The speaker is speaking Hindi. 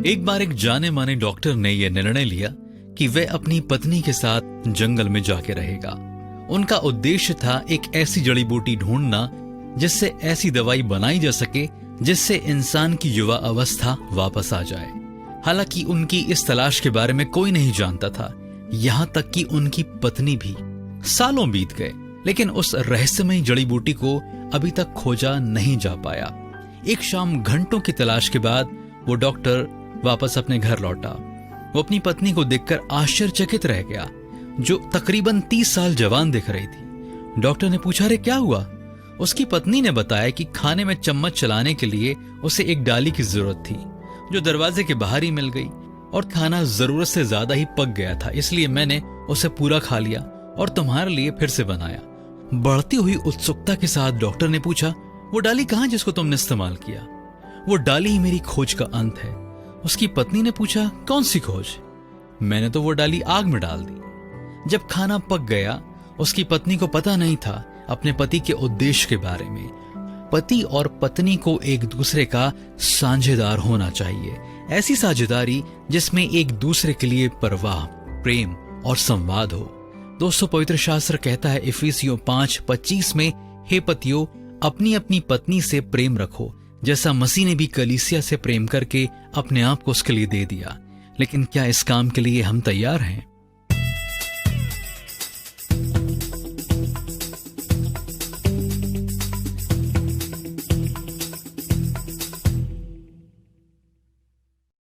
एक बार एक जाने माने डॉक्टर ने यह निर्णय लिया कि वह अपनी पत्नी के साथ जंगल में जाके रहेगा। उनका उद्देश्य था एक ऐसी जड़ी बूटी ढूंढना जिससे ऐसी दवाई बनाई जा सके जिससे इंसान की युवा अवस्था वापस आ जाए। हालांकि उनकी इस तलाश के बारे में कोई नहीं जानता था, यहां तक कि उनकी पत्नी भी। सालों बीत गए, लेकिन उस रहस्यमयी जड़ी बूटी को अभी तक खोजा नहीं जा पाया। एक शाम घंटों की तलाश के बाद वो डॉक्टर वापस अपने घर लौटा। वो अपनी पत्नी को देखकर आश्चर्यचकित रह गया, जो तकरीबन 30 साल जवान दिख रही थी। डॉक्टर ने पूछा, अरे क्या हुआ? उसकी पत्नी ने बताया कि खाने में चम्मच चलाने के लिए उसे एक डाली की जरूरत थी, जो दरवाजे के बाहर ही मिल गई, और खाना जरूरत से ज्यादा ही पक गया था, इसलिए मैंने उसे पूरा खा लिया और तुम्हारे लिए फिर से बनाया। बढ़ती हुई उत्सुकता के साथ डॉक्टर ने पूछा, वो डाली कहां जिसको तुमने इस्तेमाल किया? वो डाली ही मेरी खोज का अंत है। उसकी पत्नी ने पूछा, कौन सी खोज? मैंने तो वो डाली आग में डाल दी। जब खाना पक गया, उसकी पत्नी को पता नहीं था अपने पति के उद्देश्य के बारे में। पति और पत्नी को एक दूसरे का साझेदार होना चाहिए, ऐसी साझेदारी जिसमें एक दूसरे के लिए परवाह, प्रेम और संवाद हो। दोस्तों, पवित्र शास्त्र कहता है इफिसियों 5:25 में, हे पतियों, अपनी अपनी पत्नी से प्रेम रखो, जैसा मसीह ने भी कलीसिया से प्रेम करके अपने आप को उसके लिए दे दिया। लेकिन क्या इस काम के लिए हम तैयार हैं?